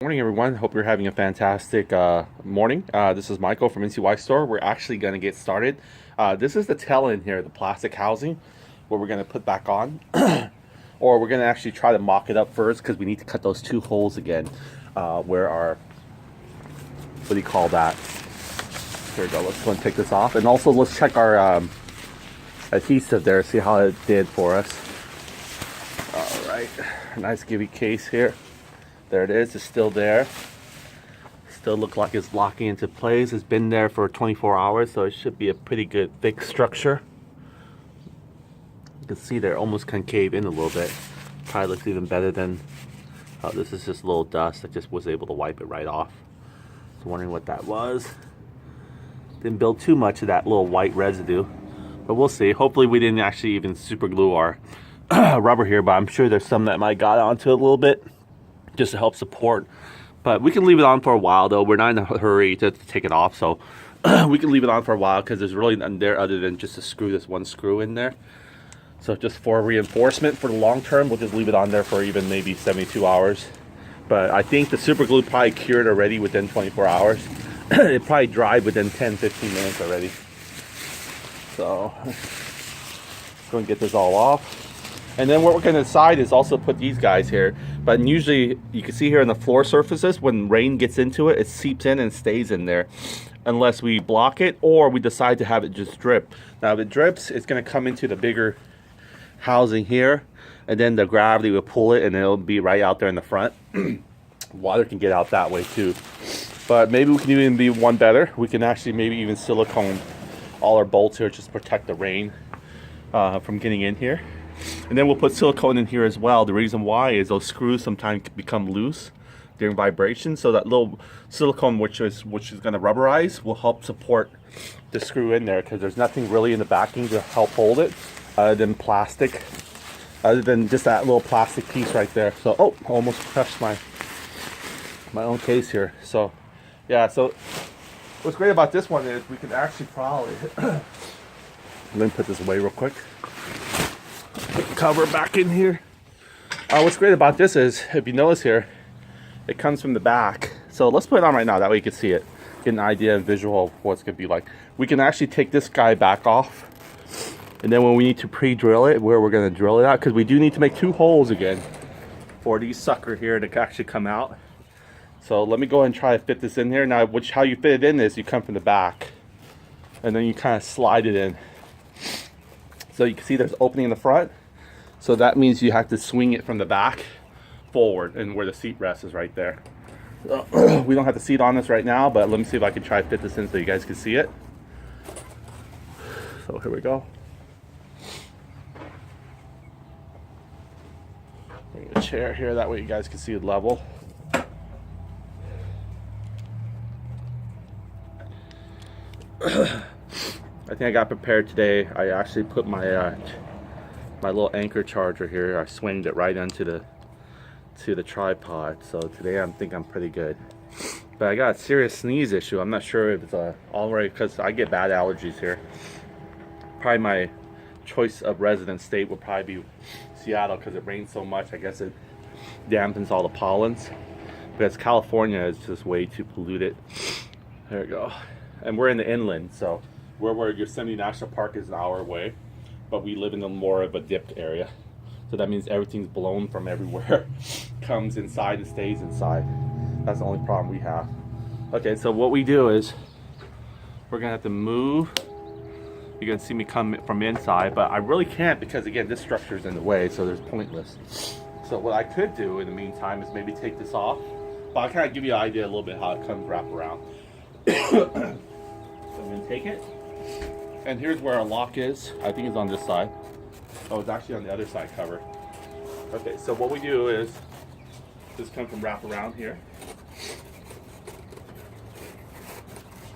Morning, everyone. Hope you're having a fantastic morning. This is Michael from GY6 store. We're actually going to get started. This is the tail end here, the plastic housing, what we're going to put back on. Or we're going to actually try to mock it up first because we need to cut those two holes again where our, what do you call that? Here we go. Let's go and take this off. And also let's check our adhesive there, see how it did for us. All right. Nice givey case here. There it is. It's still there. Still look like it's locking into place. It's been there for 24 hours, so it should be a pretty good thick structure. You can see they're almost concave in a little bit. Probably looks even better than this is just a little dust. I just was able to wipe it right off. So wondering what that was. Didn't build too much of that little white residue, but we'll see. Hopefully we didn't actually even super glue our rubber here, but I'm sure there's some that might got onto it a little bit, just to help support. But we can leave it on for a while though. We're not in a hurry to take it off, so we can leave it on for a while because there's really nothing there other than just to screw this one screw in there. So just for reinforcement for the long term, we'll just leave it on there for even maybe 72 hours. But I think the super glue probably cured already within 24 hours. It probably dried within 10-15 minutes already. So let's go and get this all off. And then what we're going to decide is also put these guys here. But usually you can see here on the floor surfaces, when rain gets into it, it seeps in and stays in there. Unless we block it or we decide to have it just drip. Now if it drips, it's going to come into the bigger housing here. And then the gravity will pull it and it'll be right out there in the front. Water can get out that way too. But maybe we can even be one better. We can actually maybe even silicone all our bolts here just to protect the rain from getting in here. And then we'll put silicone in here as well. The reason why is those screws sometimes become loose during vibration. So that little silicone, which is going to rubberize, will help support the screw in there because there's nothing really in the backing to help hold it other than plastic, other than just that little plastic piece right there. So, oh, almost crushed my own case here. So, yeah. So, what's great about this one is we can actually probably let me put this away real quick. Put the cover back in here. What's great about this is, if you notice here, it comes from the back. So let's put it on right now, that way you can see it. Get an idea and visual of what it's going to be like. We can actually take this guy back off. And then when we need to pre-drill it, where we're going to drill it out, because we do need to make two holes again for these sucker here to actually come out. So let me go ahead and try to fit this in here. Now, how you fit it in is you come from the back. And then you kind of slide it in. So you can see there's opening in the front. So that means you have to swing it from the back forward, and where the seat rest is right there. We don't have the seat on this right now, but let me see if I can try to fit this in so you guys can see it. So here we go. Bring a chair here, that way you guys can see it level. I think I got prepared today. I actually put my my little anchor charger here. I swinged it right onto the tripod. So today I think I'm pretty good. But I got a serious sneeze issue. I'm not sure if it's already, because I get bad allergies here. Probably my choice of resident state would probably be Seattle because it rains so much. I guess it dampens all the pollens. Because California is just way too polluted. There we go. And we're in the inland, so where Yosemite National Park is an hour away, but we live in a more of a dipped area. So that means everything's blown from everywhere, comes inside and stays inside. That's the only problem we have. Okay, so what we do is we're gonna have to move. You're gonna see me come from inside, but I really can't because again, this structure is in the way, so there's pointless. So what I could do in the meantime is maybe take this off, but I'll kind of give you an idea a little bit how it comes wrap around. So I'm gonna take it. And here's where our lock is. I think it's on this side. Oh, it's actually on the other side cover. Okay, so what we do is just come from wrap around here.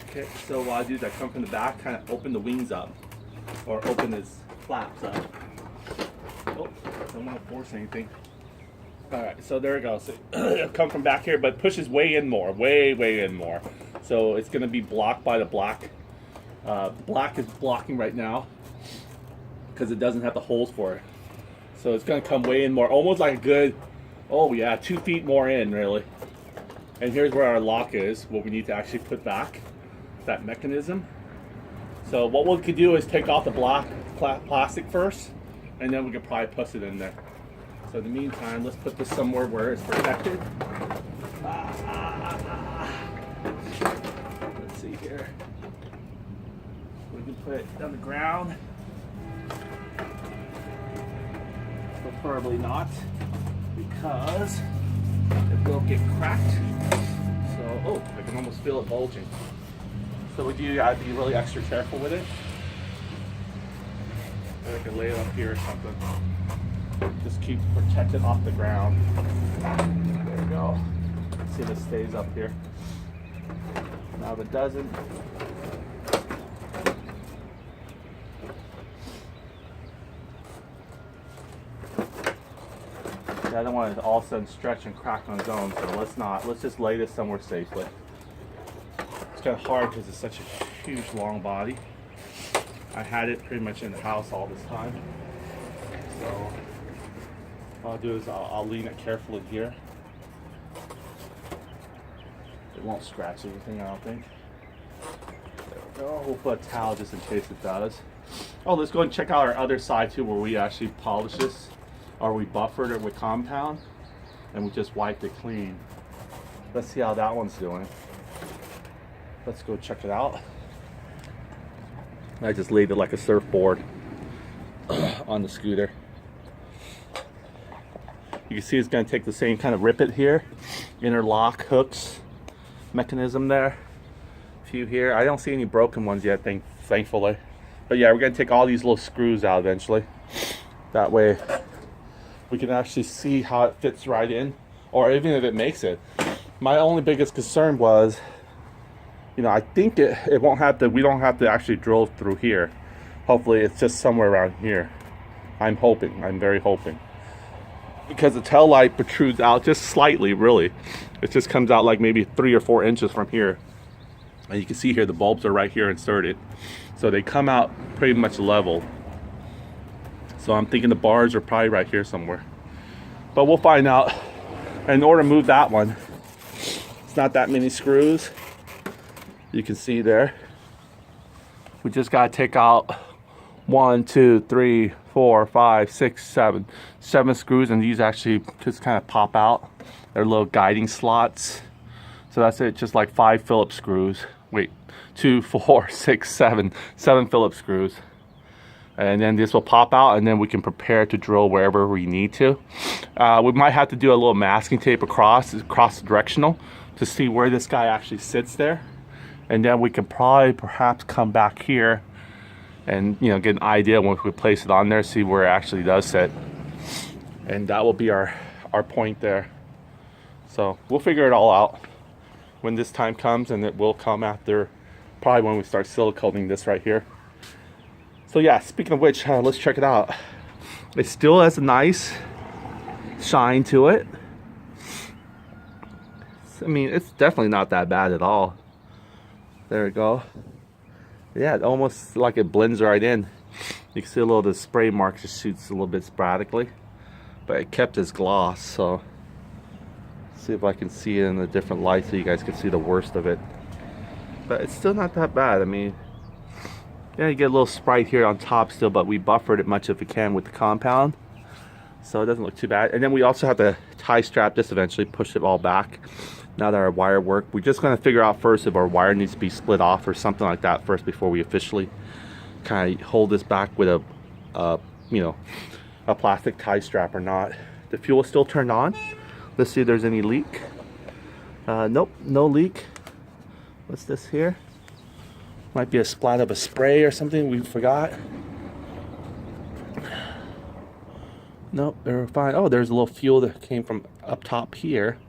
Okay, so what I do is I come from the back, kind of open the wings up, or open his flaps up. Oh, don't want to force anything. All right, so there it goes. So it'll come from back here, but pushes way in more, way in more. So it's going to be blocked by the black. Black is blocking right now because it doesn't have the holes for it. So it's going to come way in more, almost like a good, oh yeah, 2 feet more in really. And here's where our lock is, what we need to actually put back, that mechanism. So what we could do is take off the black plastic first, and then we could probably push it in there. So in the meantime, let's put this somewhere where it's protected. Let's see here. We can put it on the ground. Preferably not, because it will get cracked. So, oh, I can almost feel it bulging. So we do gotta be really extra careful with it. Or I can lay it up here or something. Just keep protected off the ground. There we go. Let's see if it stays up here. Now if it doesn't, I don't want it to all of a sudden stretch and crack on its own, so let's not. Let's just lay this somewhere safely. It's kind of hard because it's such a huge, long body. I had it pretty much in the house all this time. So what I'll do is I'll lean it carefully here. It won't scratch anything, I don't think. There we go. We'll put a towel just in case it does. Oh, let's go and check out our other side too, where we actually polish this. Or we buffered it with compound and we just wiped it clean. Let's see how that one's doing. Let's go check it out. I just laid it like a surfboard on the scooter. You can see it's going to take the same kind of rip it here, interlock hooks mechanism there. A few here. I don't see any broken ones yet, thankfully. But yeah, we're going to take all these little screws out eventually. That way we can actually see how it fits right in, or even if it makes it. My only biggest concern was, you know, I think it won't have to, we don't have to actually drill through here. Hopefully it's just somewhere around here. I'm very hoping. Because the tail light protrudes out just slightly, really. It just comes out like maybe 3 or 4 inches from here. And you can see here the bulbs are right here inserted. So they come out pretty much level. So I'm thinking the bars are probably right here somewhere. But we'll find out. And in order to move that one, it's not that many screws. You can see there. We just gotta take out 1, 2, 3, 4, 5, 6, 7. 7 screws, and these actually just kind of pop out. They're little guiding slots. So that's it, just like 5 Phillips screws. Wait, 2, 4, 6, 7. 7 Phillips screws. And then this will pop out, and then we can prepare to drill wherever we need to. We might have to do a little masking tape across directional to see where this guy actually sits there. And then we can probably perhaps come back here and, you know, get an idea once we place it on there, see where it actually does sit. And that will be our point there. So we'll figure it all out when this time comes, and it will come after probably when we start siliconing this right here. So yeah, speaking of which, let's check it out. It still has a nice shine to it. I mean, it's definitely not that bad at all. There we go. Yeah, it almost like it blends right in. You can see a little of the spray mark just shoots a little bit sporadically. But it kept its gloss, so see if I can see it in a different light so you guys can see the worst of it. But it's still not that bad. I mean, yeah, you get a little sprite here on top still, but we buffered it much if we can with the compound. So it doesn't look too bad. And then we also have to tie strap this eventually, push it all back. Now that our wire worked, we're just going to figure out first if our wire needs to be split off or something like that first before we officially kind of hold this back with a you know, a plastic tie strap or not. The fuel is still turned on. Let's see if there's any leak. Nope, no leak. What's this here? Might be a splat of a spray or something we forgot. Nope, they're fine. Oh, there's a little fuel that came from up top here.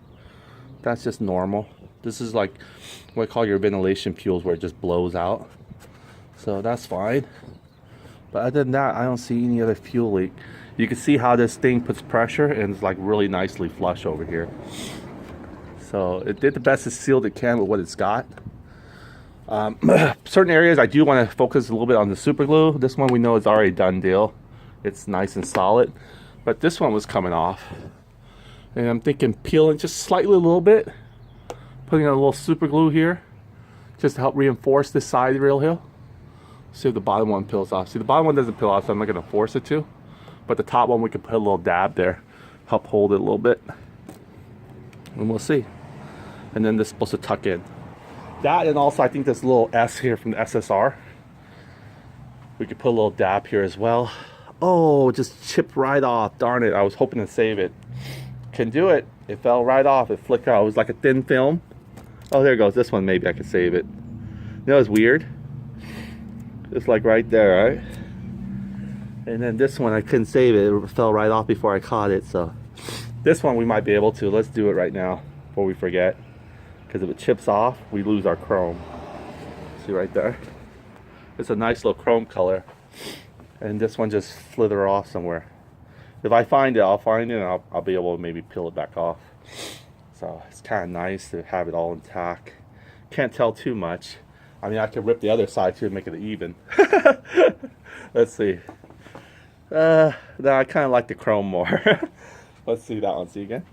That's just normal. This is like what I call your ventilation fuels, where it just blows out. So that's fine. But other than that, I don't see any other fuel leak. You can see how this thing puts pressure, and it's like really nicely flush over here. So it did the best it sealed it can with what it's got. Certain areas I do want to focus a little bit on the super glue. This one we know is already done deal. It's nice and solid. But this one was coming off. And I'm thinking peeling just slightly a little bit Putting a little super glue here just to help reinforce this side rail here. See if the bottom one peels off. See, the bottom one doesn't peel off, so I'm not going to force it to. But the top one, we could put a little dab there, help hold it a little bit. And we'll see. And then this is supposed to tuck in. That, and also I think this little S here from the SSR. We could put a little dab here as well. Oh, it just chipped right off. Darn it, I was hoping to save it. Can do it. It fell right off. It flicked out. It was like a thin film. Oh, there it goes. This one, maybe I could save it. You know, it's weird. It's like right there, right? And then this one, I couldn't save it. It fell right off before I caught it. So this one we might be able to. Let's do it right now before we forget. Because if it chips off, we lose our chrome. See right there? It's a nice little chrome color. And this one just slither off somewhere. If I find it, I'll find it, and I'll be able to maybe peel it back off. So it's kind of nice to have it all intact. Can't tell too much. I mean, I could rip the other side too and make it even. Let's see. No, I kind of like the chrome more. Let's see that one. See again?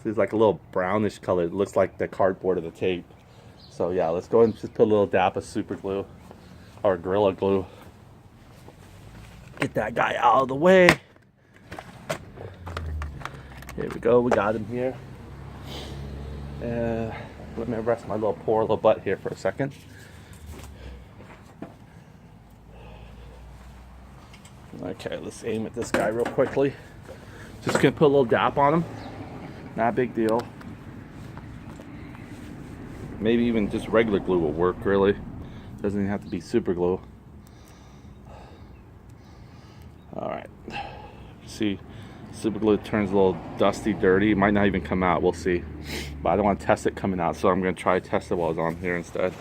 See, it's like a little brownish color. It looks like the cardboard of the tape. So yeah, let's go and just put a little dab of super glue or Gorilla Glue. Get that guy out of the way. Here we go. We got him here. Let me rest my poor little butt here for a second. Okay, let's aim at this guy real quickly. Just gonna put a little dap on him. Not a big deal. Maybe even just regular glue will work, really. Doesn't even have to be super glue. Alright. See, super glue turns a little dusty, dirty. It might not even come out, we'll see. But I don't want to test it coming out, so I'm going to try to test it while it's on here instead.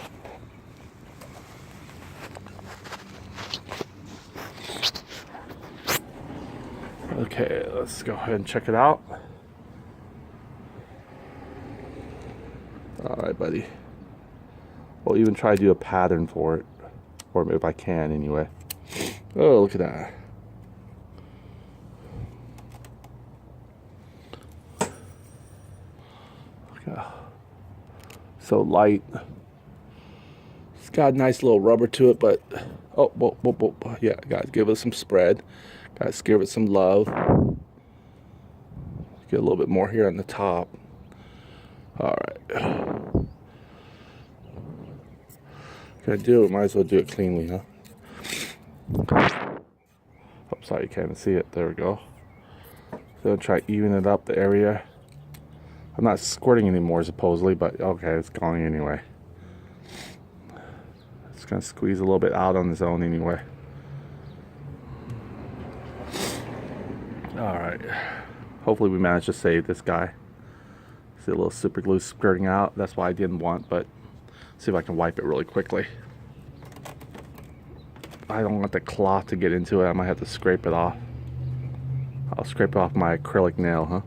Okay, let's go ahead and check it out. Alright, buddy. We'll even try to do a pattern for it. Or if I can, anyway. Oh, look at that. So light. It's got a nice little rubber to it, but oh, whoa. Yeah, gotta give it some spread. Gotta give it some love. Get a little bit more here on the top. All right. Gonna do it. Might as well do it cleanly, huh? Oh, sorry, you can't even see it. There we go. So try even it up the area. I'm not squirting anymore, supposedly, but okay, it's going anyway. It's gonna squeeze a little bit out on its own anyway. Alright. Hopefully we managed to save this guy. See a little super glue skirting out. That's why I didn't want, but see if I can wipe it really quickly. I don't want the cloth to get into it. I might have to scrape it off. I'll scrape off my acrylic nail, huh?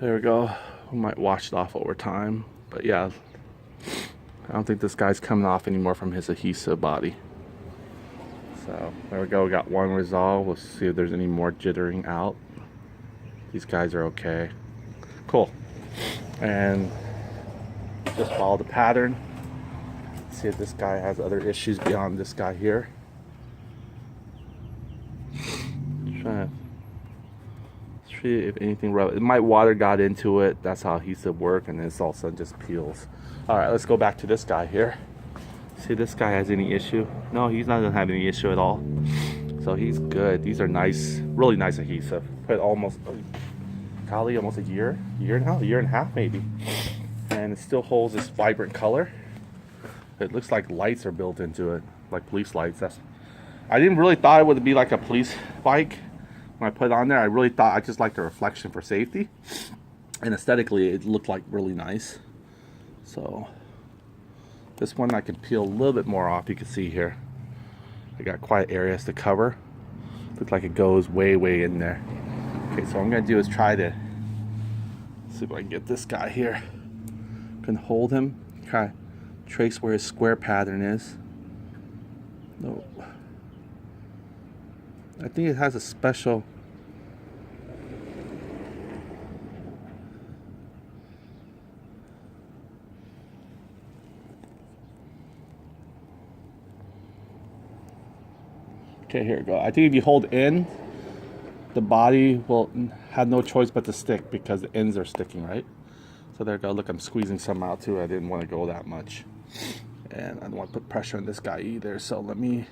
There we go. We might wash it off over time. But yeah, I don't think this guy's coming off anymore from his adhesive body. So there we go. We got one resolved. We'll see if there's any more jittering out. These guys are okay. Cool. And just follow the pattern. See if this guy has other issues beyond this guy here. Trying to see if anything rubber. It might water got into it. That's how adhesive work, and this all of a sudden just peels. All right, let's go back to this guy here. See if this guy has any issue. No, he's not gonna have any issue at all. So he's good. These are nice, really nice adhesive. Put almost, golly, almost a year now, a year and a half maybe. And it still holds this vibrant color. It looks like lights are built into it, like police lights. I didn't really thought it would be like a police bike. When I put it on there, I really thought I just liked the reflection for safety. And aesthetically, it looked like really nice. So this one I can peel a little bit more off. You can see here. I got quite areas to cover. Looks like it goes way in there. Okay, so what I'm gonna do is try to see if I can get this guy here. Can hold him, try to trace where his square pattern is. No. I think it has a special Okay, here we go. I think if you hold in, the body will have no choice but to stick because the ends are sticking, right? So there we go. Look, I'm squeezing some out too. I didn't want to go that much. And I don't want to put pressure on this guy either. So let me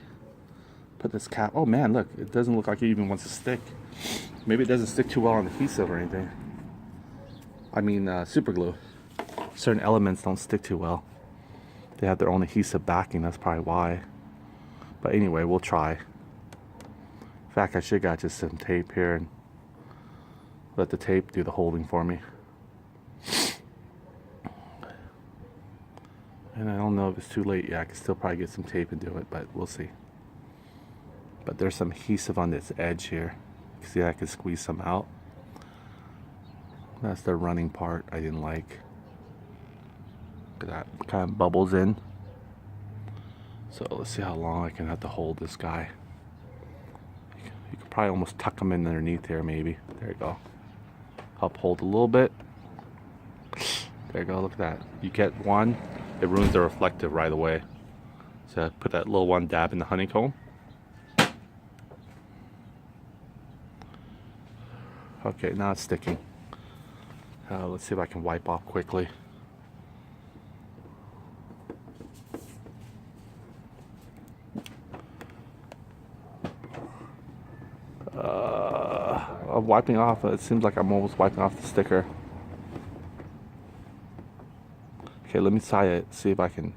put this cap. Oh man, look, it doesn't look like it even wants to stick. Maybe it doesn't stick too well on adhesive or anything. I mean, super glue. Certain elements don't stick too well. They have their own adhesive backing, that's probably why. But anyway, we'll try. In fact, I should got just some tape here and let the tape do the holding for me. And I don't know if it's too late yet. I can still probably get some tape and do it, but we'll see. But there's some adhesive on this edge here. See, I can squeeze some out. That's the running part I didn't like. Look at that, kind of bubbles in. So let's see how long I can have to hold this guy. You could probably almost tuck him in underneath here, maybe. There you go. Help hold a little bit. There you go, look at that. You get one, it ruins the reflective right away. So put that little one dab in the honeycomb. Okay, now it's sticking. Let's see if I can wipe off quickly. I'm wiping off. It seems like I'm almost wiping off the sticker. Okay, let me try it. See if I can.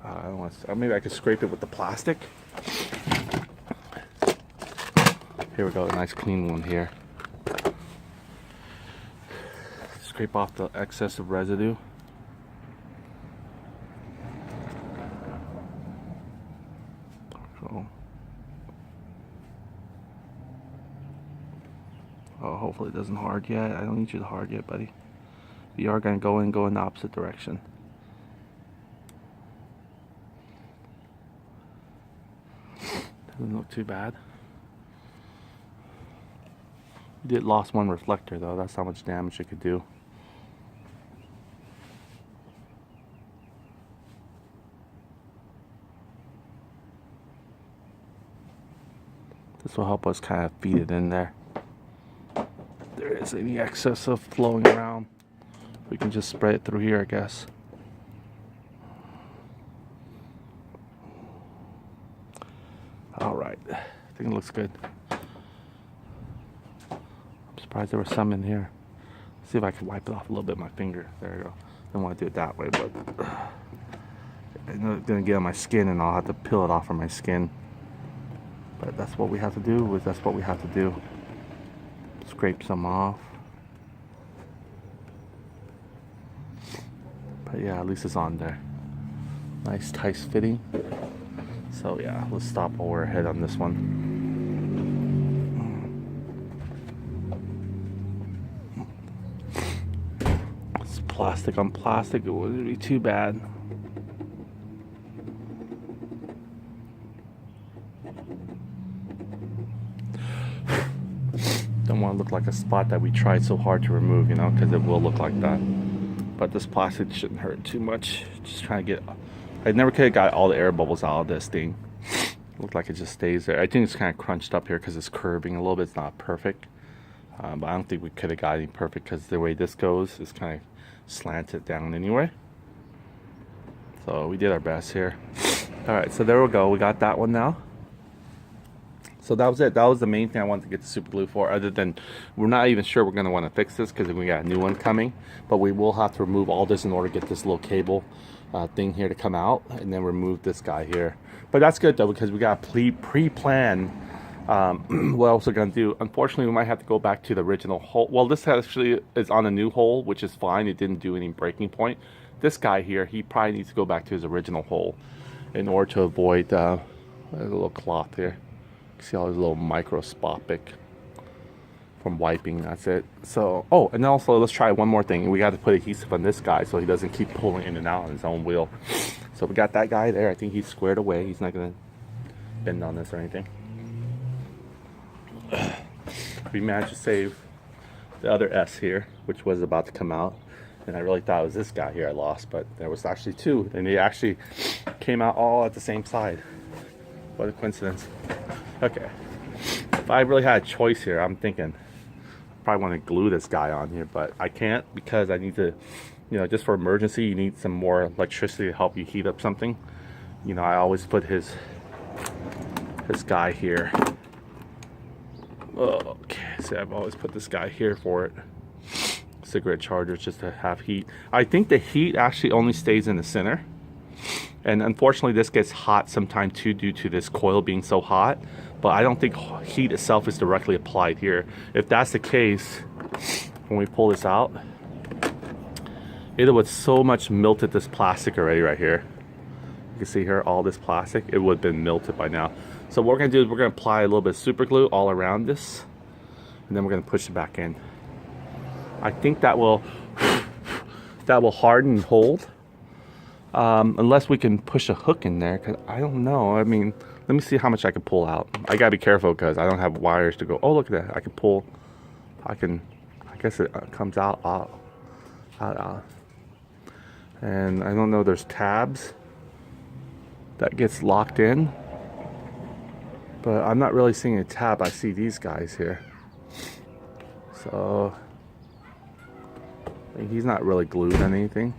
I don't want to. Maybe I can scrape it with the plastic. Here we go. A nice clean one here. Scrape off the excess of residue. Oh, hopefully it doesn't hard yet. I don't need you to hard yet, buddy. We are going to go in the opposite direction. Doesn't look too bad. We did lost one reflector though. That's how much damage it could do. This will help us kind of feed it in there. If there is any excess of flowing around, we can just spray it through here, I guess. All right, I think it looks good. I'm surprised there was some in here. See if I can wipe it off a little bit with my finger. There we go. Don't want to do it that way, but I know it's gonna get on my skin, and I'll have to peel it off from my skin. But that's what we have to do. That's what we have to do. Scrape some off. But yeah, at least it's on there. Nice, tight fitting. So yeah, let's stop while we're ahead on this one. It's plastic on plastic. It wouldn't be too bad. Don't want to look like a spot that we tried so hard to remove, you know, because it will look like that. But this plastic shouldn't hurt too much. Just trying to get. I never could have got all the air bubbles out of this thing. Looked like it just stays there. I think it's kind of crunched up here because it's curving a little bit. It's not perfect, but I don't think we could have got it perfect because the way this goes is kind of slanted down anyway. So we did our best here. All right, so there we go. We got that one now. So that was it. That was the main thing I wanted to get the super glue for, other than we're not even sure we're going to want to fix this because we got a new one coming. But we will have to remove all this in order to get this little cable thing here to come out, and then remove this guy here. But that's good though, because we got pre-plan what else we're going to do. Unfortunately, we might have to go back to the original hole. Well, this actually is on a new hole, which is fine. It didn't do any breaking point. This guy here, he probably needs to go back to his original hole in order to avoid there's a little cloth here. See all these little microscopic from wiping. That's it. So, oh, and also let's try one more thing. We got to put adhesive on this guy so he doesn't keep pulling in and out on his own wheel. So we got that guy there. I think he's squared away. He's not gonna bend on this or anything. We managed to save the other S here, which was about to come out, and I really thought it was this guy here I lost, but there was actually two, and they actually came out all at the same side. What a coincidence. Okay. If I really had a choice here, I'm thinking I probably want to glue this guy on here, but I can't because I need to, you know, just for emergency, you need some more electricity to help you heat up something. You know, I always put his guy here. Okay, so I've always put this guy here for it. Cigarette chargers just to have heat. I think the heat actually only stays in the center. And unfortunately this gets hot sometimes too due to this coil being so hot. But I don't think heat itself is directly applied here. If that's the case, when we pull this out, it would so much melted this plastic already right here. You can see here all this plastic, it would have been melted by now. So what we're gonna do is we're gonna apply a little bit of super glue all around this, and then we're gonna push it back in. I think that will harden and hold, unless we can push a hook in there. Cause I don't know. I mean, let me see how much I can pull out. I gotta be careful because I don't have wires to go. Oh, look at that! I can pull. I guess it comes out. And I don't know. There's tabs that gets locked in, but I'm not really seeing a tab. I see these guys here. So he's not really glued on anything,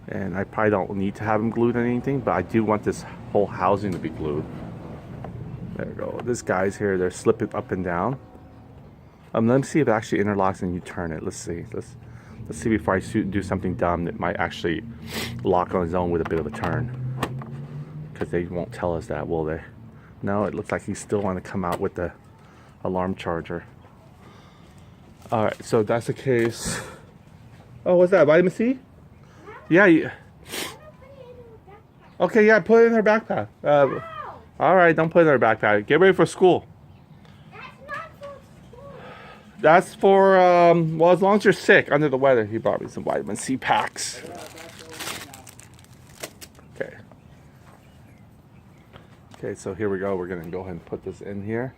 and I probably don't need to have him glued on anything, but I do want this whole housing to be glued. There we go. This guy's here, they're slipping up and down. Let me see if it actually interlocks and you turn it. Let's see. Let's see before I do something dumb that might actually lock on its own with a bit of a turn, because they won't tell us that, will they? No, it looks like he's still want to come out with the alarm charger. All right, so that's the case. Oh, what's that? Vitamin C? Yeah. Okay, yeah, put it in her backpack. All right, don't put it in her backpack. Get ready for school. That's for, well, as long as you're sick, under the weather. He brought me some vitamin C packs. Okay. Okay, so here we go. We're going to go ahead and put this in here.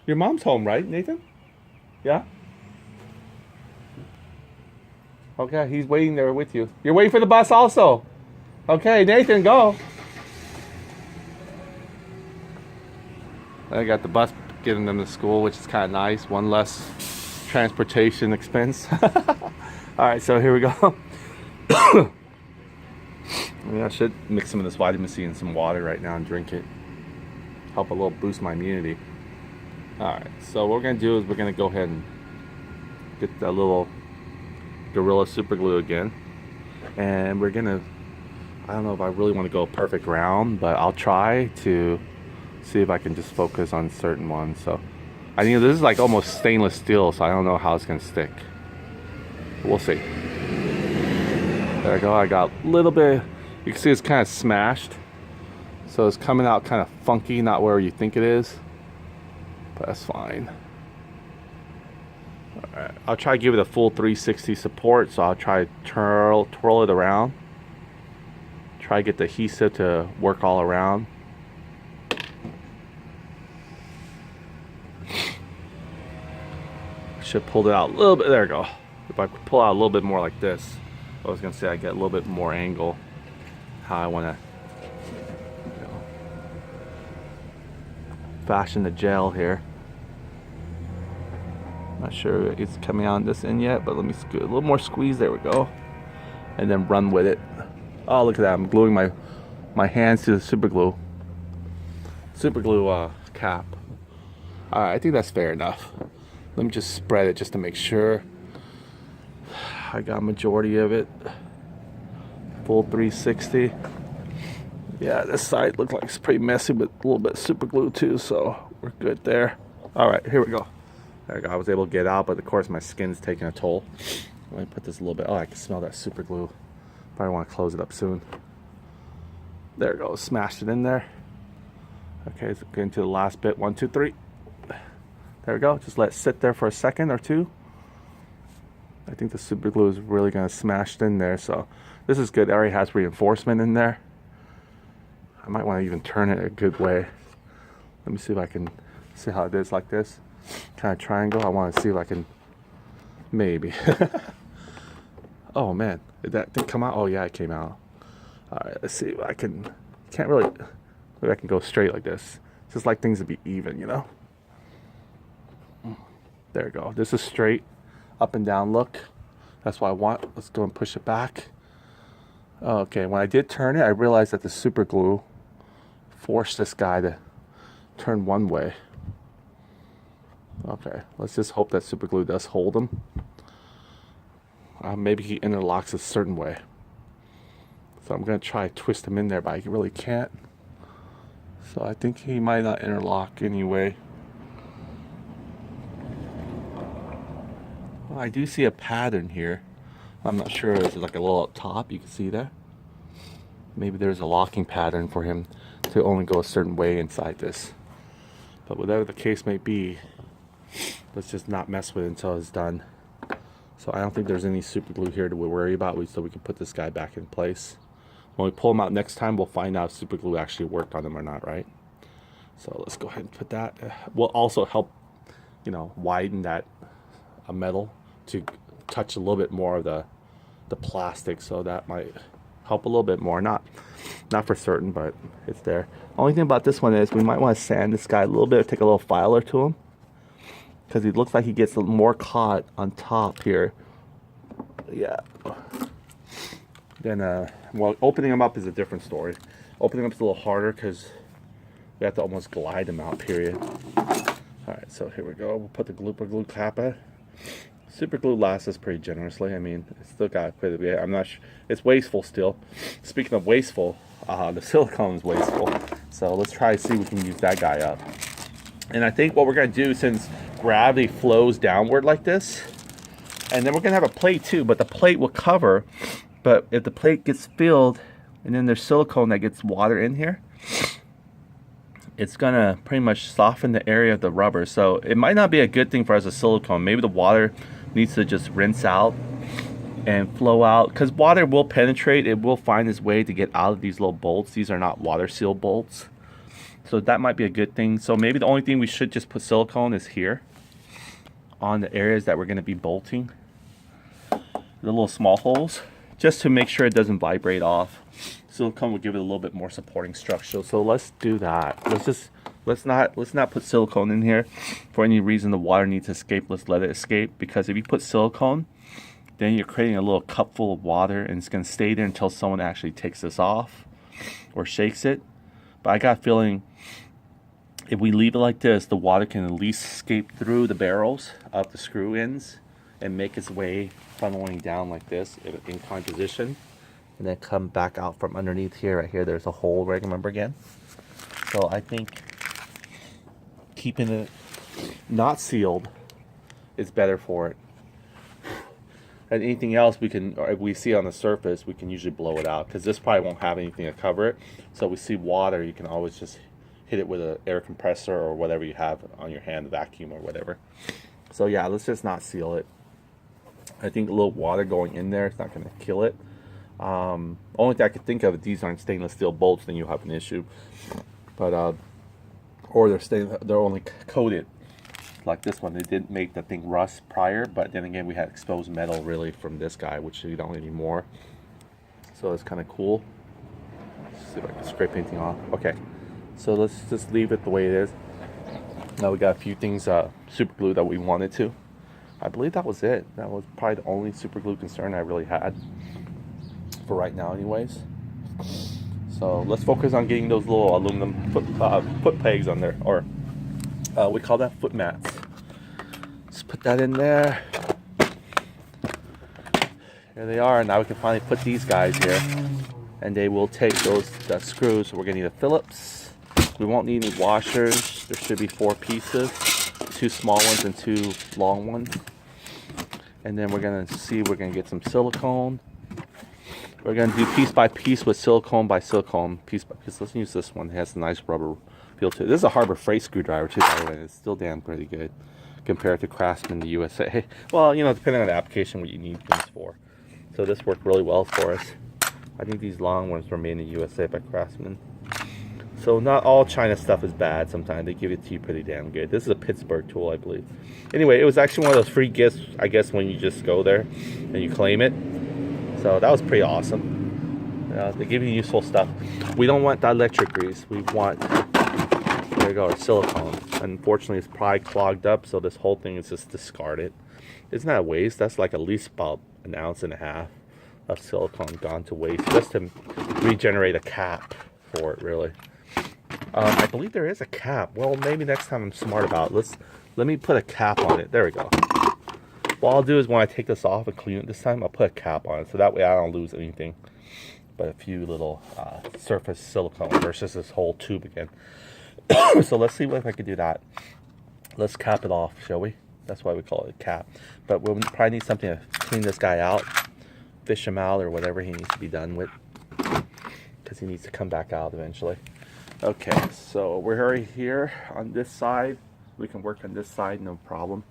Your mom's home, right, Nathan? Yeah? Okay, he's waiting there with you. You're waiting for the bus also. Okay, Nathan, go. I got the bus getting them to school, which is kind of nice. One less transportation expense. All right, so here we go. Maybe I should mix some of this vitamin C in some water right now and drink it. Help a little boost my immunity. Alright, so what we're going to do is we're going to go ahead and get that little Gorilla Super Glue again. And we're going to, I don't know if I really want to go perfect round, but I'll try to see if I can just focus on certain ones. So, I think this is like almost stainless steel, so I don't know how it's going to stick. We'll see. There we go, I got a little bit, you can see it's kind of smashed. So it's coming out kind of funky, not where you think it is. That's fine. Alright, I'll try to give it a full 360 support, so I'll try to twirl it around. Try to get the adhesive to work all around. Should pull it out a little bit. There we go. If I pull out a little bit more like this, I was going to say I get a little bit more angle. How I want to, you know, fashion the gel here. Not sure it's coming on this end yet, but let me a little more squeeze. There we go, and then run with it. Oh, look at that! I'm gluing my hands to the super glue cap. All right, I think that's fair enough. Let me just spread it just to make sure I got a majority of it. Full 360. Yeah, this side looks like it's pretty messy, but a little bit of super glue too, so we're good there. All right, here we go. There we go. I was able to get out, but of course my skin's taking a toll. Let me put this a little bit. Oh, I can smell that super glue. Probably want to close it up soon. There it goes. Smashed it in there. Okay, so getting to the last bit. 1, 2, 3. There we go. Just let it sit there for a second or two. I think the super glue is really going to smash it in there. So this is good. It already has reinforcement in there. I might want to even turn it a good way. Let me see if I can see how it is like this. Kind of triangle. I want to see if I can maybe. Oh man, did that thing come out? Oh yeah, it came out. All right, let's see if I can. Can't really. Maybe I can go straight like this. Just like things to be even, you know? There we go. This is straight up and down look. That's what I want. Let's go and push it back. Okay, when I did turn it, I realized that the super glue forced this guy to turn one way. Okay, let's just hope that super glue does hold him. Maybe he interlocks a certain way. So I'm going to try to twist him in there, but I really can't. So I think he might not interlock anyway. Well, I do see a pattern here. I'm not sure. It's like a little up top. You can see there. Maybe there's a locking pattern for him to only go a certain way inside this. But whatever the case may be, let's just not mess with it until it's done. So I don't think there's any super glue here to worry about, so we can put this guy back in place. When we pull him out next time, we'll find out if super glue actually worked on him or not, right? So let's go ahead and put that. Will also help, you know, widen that metal to touch a little bit more of the plastic, so that might help a little bit more. Not for certain, but it's there. Only thing about this one is we might want to sand this guy a little bit, take a little filer to him, because he looks like he gets more caught on top here. Yeah. Then, well, opening him up is a different story. Opening him up is a little harder because we have to almost glide him out, period. Alright, so here we go. We'll put the glue cap in. Super glue lasts us pretty generously. I mean, it's still got quite a bit. I'm not sure. It's wasteful still. Speaking of wasteful, the silicone is wasteful. So let's try to see if we can use that guy up. And I think what we're going to do, since gravity flows downward like this, and then we're going to have a plate too, but the plate will cover. But if the plate gets filled and then there's silicone that gets water in here, it's going to pretty much soften the area of the rubber. So it might not be a good thing for us as silicone. Maybe the water needs to just rinse out and flow out, because water will penetrate. It will find its way to get out of these little bolts. These are not water seal bolts. So that might be a good thing. So maybe the only thing we should just put silicone is here on the areas that we're going to be bolting, the little small holes, just to make sure it doesn't vibrate off. Silicone will give it a little bit more supporting structure. So let's do that. Let's not put silicone in here for any reason. The water needs to escape. Let's let it escape, because if you put silicone, then you're creating a little cup full of water, and it's going to stay there until someone actually takes this off or shakes it. But I got a feeling if we leave it like this, the water can at least escape through the barrels of the screw ends and make its way funneling down like this in an inclined position, and then come back out from underneath here. Right here, there's a hole, right? Remember again? So I think keeping it not sealed is better for it. And anything else we can, or if we see on the surface, we can usually blow it out, because this probably won't have anything to cover it. So we see water, you can always just hit it with an air compressor or whatever you have on your hand, vacuum or whatever. So yeah, let's just not seal it. I think a little water going in there, it's not going to kill it. Only thing I could think of, if these aren't stainless steel bolts, then you'll have an issue. But or they're only coated like this one. They didn't make the thing rust prior, but then again, we had exposed metal really from this guy, which you don't anymore. So it's kind of cool. Let's see if I can scrape anything off. Okay, so let's just leave it the way it is. Now we got a few things super glue that we wanted to. I believe that was it. That was probably the only super glue concern I really had for right now anyways. So let's focus on getting those little aluminum foot pegs on there, or we call that foot mats. Let's put that in there. Here they are. Now we can finally put these guys here, and they will take those screws. So we're gonna need a Phillips. We won't need any washers. There should be 4 pieces, 2 small ones and 2 long ones. And then we're gonna get some silicone. We're gonna do piece by piece with silicone by silicone, piece by piece. Let's use this one. It has a nice rubber feel to it. This is a Harbor Freight screwdriver too, by the way. It's still damn pretty good compared to Craftsman the USA. Well, you know, depending on the application, what you need things for. So this worked really well for us. I think these long ones were made in the USA by Craftsman. So not all China stuff is bad. Sometimes they give it to you pretty damn good. This is a Pittsburgh tool, I believe. Anyway, it was actually one of those free gifts, I guess, when you just go there and you claim it. So that was pretty awesome. They give you useful stuff. We don't want dielectric grease. We want, there you go, silicone. Unfortunately, it's probably clogged up, so this whole thing is just discarded. Isn't that a waste? That's like at least about 1.5 ounces of silicone gone to waste just to regenerate a cap for it, really. I believe there is a cap. Well, maybe next time I'm smart about it. Let me put a cap on it. There we go. What I'll do is when I take this off and clean it this time, I'll put a cap on it, so that way I don't lose anything but a few little surface silicone versus this whole tube again. So let's see if I can do that. Let's cap it off, shall we? That's why we call it a cap. But we'll probably need something to clean this guy out, fish him out, or whatever he needs to be done with, because he needs to come back out eventually. Okay, so we're already here on this side. We can work on this side, no problem.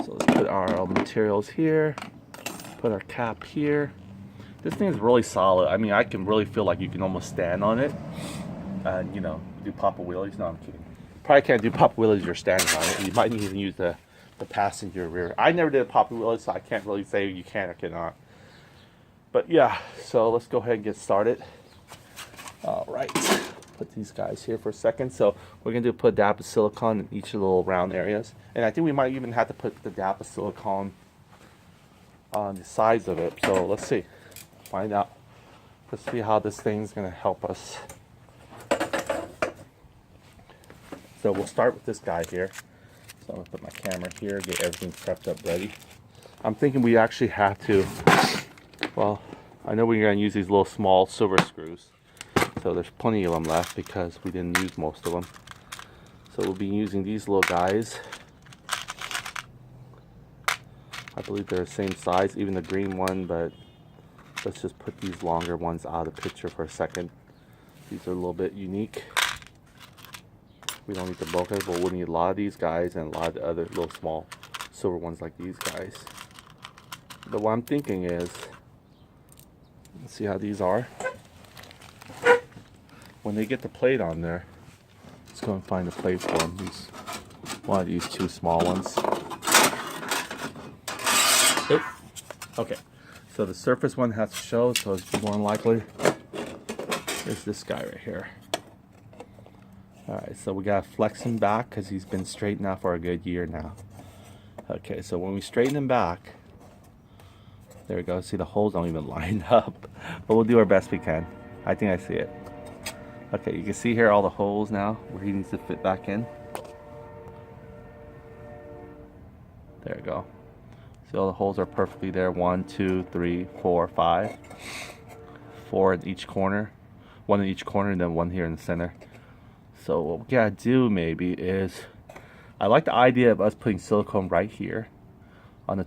So let's put our materials here, put our cap here. This thing is really solid. I mean, I can really feel like you can almost stand on it and, you know, do pop wheelies. No, I'm kidding. Probably can't do pop wheelies if you're standing on it. You might need to use the passenger rear. I never did a pop wheelie, so I can't really say you can or cannot. But yeah, so let's go ahead and get started. All right, put these guys here for a second. So we're gonna put a dab of silicone in each of the little round areas, and I think we might even have to put the dab of silicone on the sides of it. So let's see, find out. Let's see how this thing's gonna help us. So we'll start with this guy here. So I'm gonna put my camera here, get everything prepped up ready. I'm thinking we actually have to, well, I know we're gonna use these little small silver screws. So there's plenty of them left because we didn't use most of them. So we'll be using these little guys. I believe they're the same size, even the green one, but let's just put these longer ones out of the picture for a second. These are a little bit unique. We don't need the bulk of it, but we'll need a lot of these guys and a lot of the other little small silver ones like these guys. But what I'm thinking is, let's see how these are. When they get the plate on there, let's go and find a plate for them. One of these two small ones. Oop. Okay, so the surface one has to show, so it's more than likely is this guy right here. Alright, so we gotta flex him back because he's been straightened out for a good year now. Okay, so when we straighten him back, there we go. See, the holes don't even line up, but we'll do our best we can. I think I see it. Okay, you can see here all the holes now where he needs to fit back in. There we go. See, all the holes are perfectly there. 1, 2, 3, 4, 5. 4 in each corner. 1 in each corner, and then 1 here in the center. So what we gotta do maybe is, I like the idea of us putting silicone right here on the